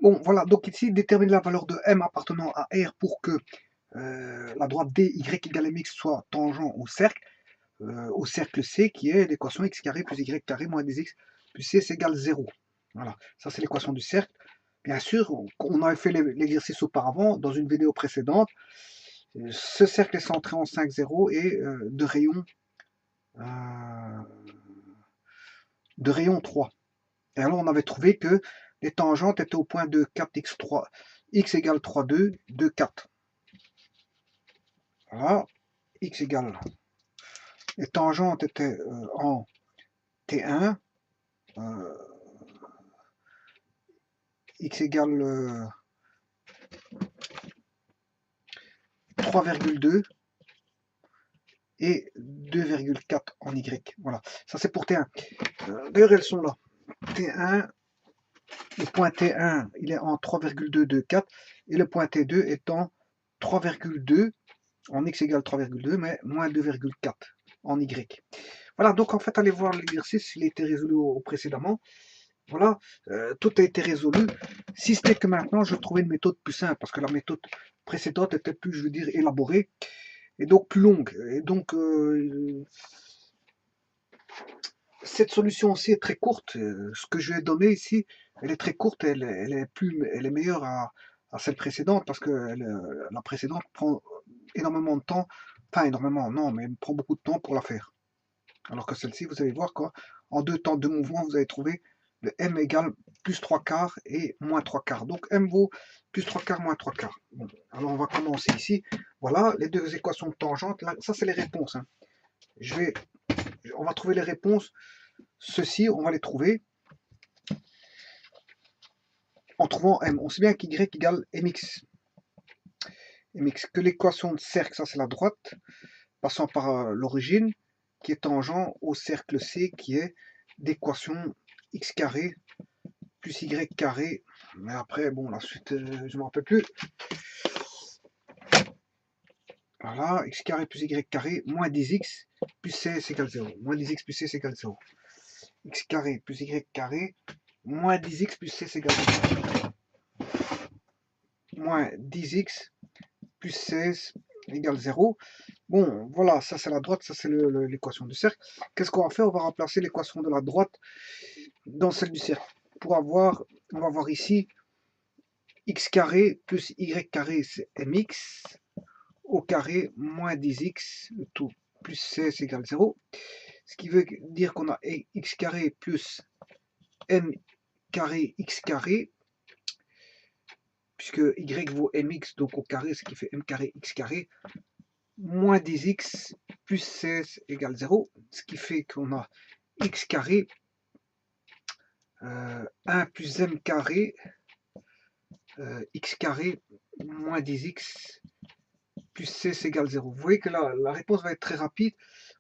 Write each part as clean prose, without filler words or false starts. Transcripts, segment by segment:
Bon, voilà, donc ici, déterminer la valeur de m appartenant à R pour que la droite dy égale mx soit tangent au cercle C, qui est l'équation x carré plus y carré moins 10x plus c, c'est égal 0. Voilà, ça c'est l'équation du cercle. Bien sûr, on avait fait l'exercice auparavant, dans une vidéo précédente. Ce cercle est centré en 5, 0 et de rayon 3. Et alors on avait trouvé que les tangentes étaient au point de 4x3, x égale 3, 2, 2, 4. Voilà, x égale. Les tangentes étaient en T1, x égale 3,2 et 2,4 en y. Voilà, ça c'est pour T1. D'ailleurs, elles sont là. T1, le point T1, il est en 3,224 et le point T2 est en 3,2 en x égale 3,2, mais moins 2,4 en y. Voilà, donc en fait, allez voir l'exercice, il a été résolu précédemment. Voilà, tout a été résolu, si ce n'est que maintenant, je trouvais une méthode plus simple, parce que la méthode précédente était plus, je veux dire, élaborée, et donc plus longue. Et donc, cette solution-ci est très courte. Ce que je vais donner ici, elle est très courte, elle est meilleure à celle précédente, parce que la précédente prend énormément de temps, enfin énormément, non, mais elle prend beaucoup de temps pour la faire. Alors que celle-ci, vous allez voir quoi, en deux temps de mouvement, vous allez trouver le m égale plus 3 quarts et moins 3 quarts. Donc m vaut plus 3 quarts moins 3 quarts. Bon, alors on va commencer ici. Voilà, les deux équations de tangente. Là, ça, c'est les réponses. Hein. On va trouver les réponses. Ceci, on va les trouver en trouvant m. On sait bien qu'y égale mx. mx. Que l'équation de cercle, ça c'est la droite, passant par l'origine, qui est tangent au cercle C, qui est d'équation x carré plus y carré. Mais après, bon, la suite, je ne me rappelle plus. Voilà, x carré plus y carré moins 10x plus c c'est égal 0. Moins 10x plus c c'est égal 0. X carré plus y carré moins 10x plus c c'est égal 0. Moins 10x plus 16 égale 0. Bon, voilà, ça c'est la droite, ça c'est l'équation du cercle. Qu'est-ce qu'on va faire? On va remplacer l'équation de la droite dans celle du cercle. Pour avoir, on va voir ici, x carré plus y carré c'est mx au carré moins 10x, tout plus 16 égale 0. Ce qui veut dire qu'on a x carré plus m carré x carré, puisque y vaut mx, donc au carré, ce qui fait m carré x carré, moins 10x plus 16 égale 0, ce qui fait qu'on a x carré 1 plus m carré x carré moins 10x plus 16 égale 0. Vous voyez que là, la réponse va être très rapide.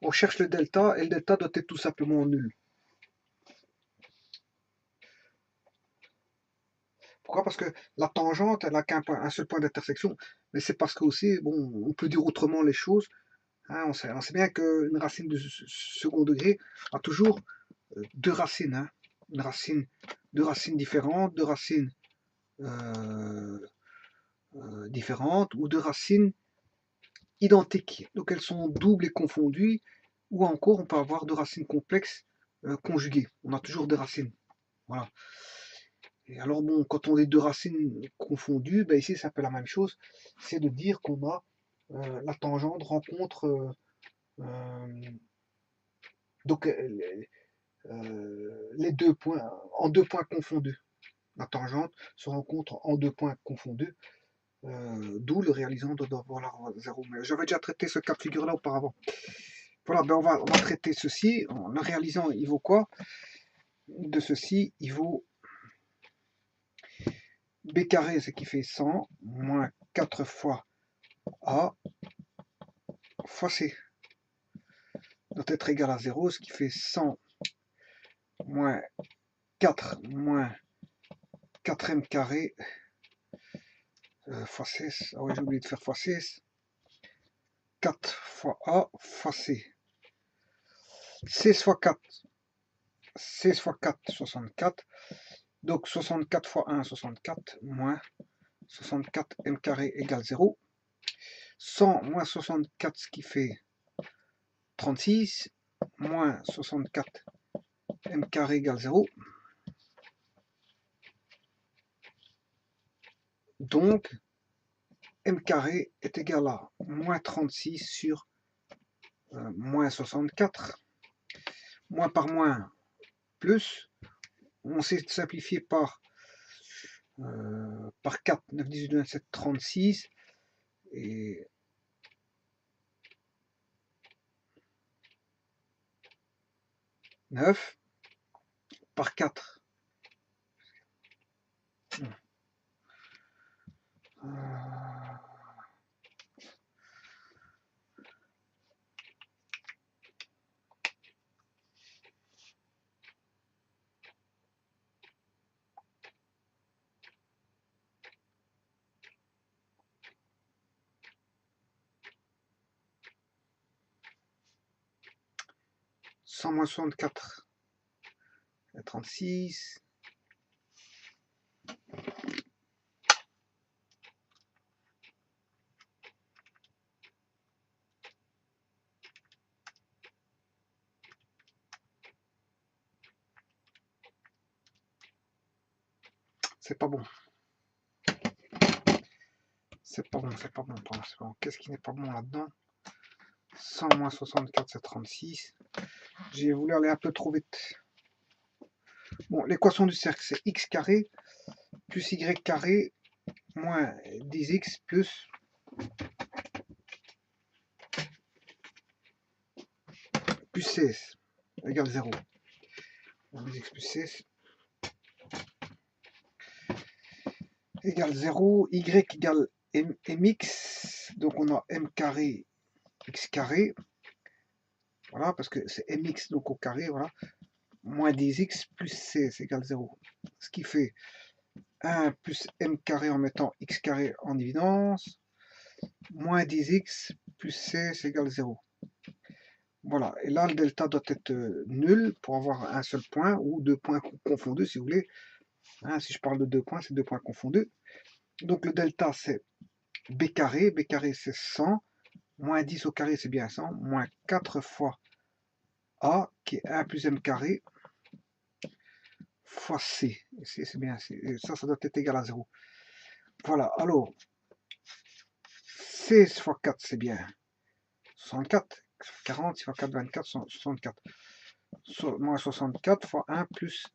On cherche le delta et le delta doit être tout simplement nul. Pourquoi? Parce que la tangente, elle n'a qu'un seul point d'intersection, mais c'est parce que aussi, bon, on peut dire autrement les choses. Hein, on sait bien qu'une racine de second degré a toujours deux racines. Hein, deux racines différentes, deux racines différentes ou deux racines identiques. Donc elles sont doubles et confondues, ou encore on peut avoir deux racines complexes conjuguées. On a toujours des racines. Voilà. Et alors bon, quand on dit deux racines confondues, ben ici c'est un peu la même chose. C'est de dire qu'on a la tangente rencontre donc les deux points en deux points confondus. La tangente se rencontre en deux points confondus, d'où le réalisant doit avoir 0. Mais j'avais déjà traité ce cas de figure là auparavant. Voilà, ben on va traiter ceci. Le réalisant, il vaut quoi? De ceci, il vaut b carré, ce qui fait 100, moins 4 fois a fois c doit être égal à 0, ce qui fait 100 moins 4 moins 4m carré fois 6. Ah ouais, j'ai oublié de faire fois 6. 4 fois a fois c. 6 fois 4, 6 fois 4, 64. Donc 64 fois 1, 64, moins 64 m carré égale 0. 100 moins 64, ce qui fait 36, moins 64 m carré égale 0. Donc, m carré est égal à moins 36 sur moins 64. Moins par moins, plus. On s'est simplifié par 4, 9, 18, 27, 36. Et 9 par 4. 100 moins 64, 36. C'est pas bon. C'est pas bon, c'est pas bon. Qu'est-ce qui n'est pas bon là-dedans? 100 moins 64, c'est 36. J'ai voulu aller un peu trop vite. Bon, l'équation du cercle, c'est x carré plus y carré moins 10x plus plus 16 égale 0. 10x plus 16 égale 0. Y égale mx. Donc on a m carré x carré. Voilà, parce que c'est mx donc au carré. Voilà. Moins 10x plus 16 égale 0. Ce qui fait 1 plus m carré en mettant x carré en évidence. Moins 10x plus 16 égale 0. Voilà, et là le delta doit être nul pour avoir un seul point ou deux points confondus si vous voulez. Hein, si je parle de deux points, c'est deux points confondus. Donc le delta c'est b carré c'est 100, moins 10 au carré c'est bien 100, moins 4 fois a qui est 1 plus m carré fois c. Et c c'est bien c. Et ça doit être égal à 0. Voilà, alors 16 fois 4 c'est bien 64. 40, 6 fois 4, 24, 64. Moins 64 fois 1 plus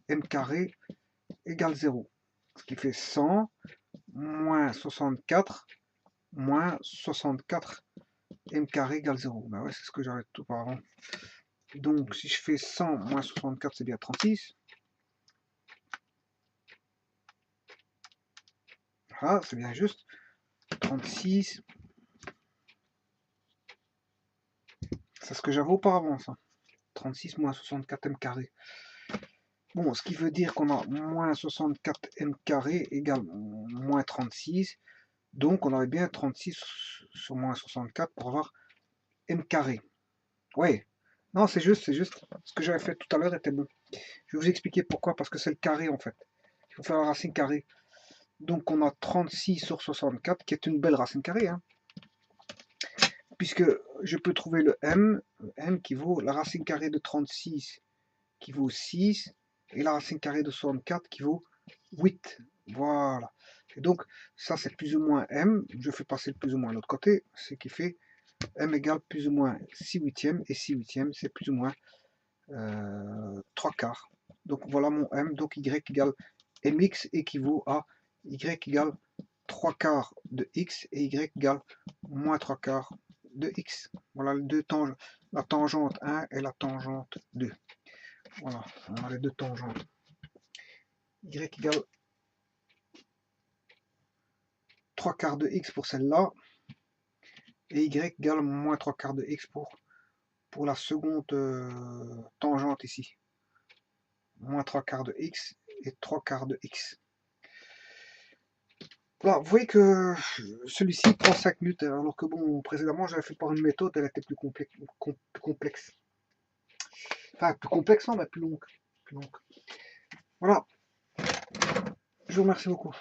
m carré égale 0. Ce qui fait 100 moins 64 moins 64 m carré égale 0. Ben ouais, c'est ce que j'avais tout auparavant. Donc si je fais 100 moins 64, c'est bien 36. Voilà, c'est bien juste. 36. C'est ce que j'avais auparavant, ça. 36 moins 64 m carré. Bon, ce qui veut dire qu'on a moins 64 m carré égale moins 36. Donc on aurait bien 36 sur moins 64 pour avoir m carré. Ouais. Non, c'est juste, c'est juste. Ce que j'avais fait tout à l'heure était bon. Je vais vous expliquer pourquoi, parce que c'est le carré en fait. Il faut faire la racine carrée. Donc on a 36 sur 64, qui est une belle racine carrée. Hein. Puisque je peux trouver le m qui vaut la racine carrée de 36, qui vaut 6, et la racine carrée de 64, qui vaut 8. Voilà. Et donc, ça c'est plus ou moins m. Je fais passer le plus ou moins à l'autre côté, ce qui fait m égale plus ou moins 6 huitièmes, et 6 huitièmes, c'est plus ou moins 3 quarts. Donc voilà mon m, donc y égale mx équivaut à y égale 3 quarts de x et y égale moins 3 quarts de x. Voilà les deux tangentes, la tangente 1 et la tangente 2. Voilà, on a les deux tangentes. Y égale 3 quarts de x pour celle-là et y égale moins 3 quarts de x pour la seconde tangente ici. Moins 3 quarts de x et 3 quarts de x. Voilà, vous voyez que celui-ci prend 5 minutes, alors que bon, précédemment, j'avais fait par une méthode, elle était plus complexe. Enfin, plus complexe, non, mais plus longue. Voilà. vous remercie beaucoup.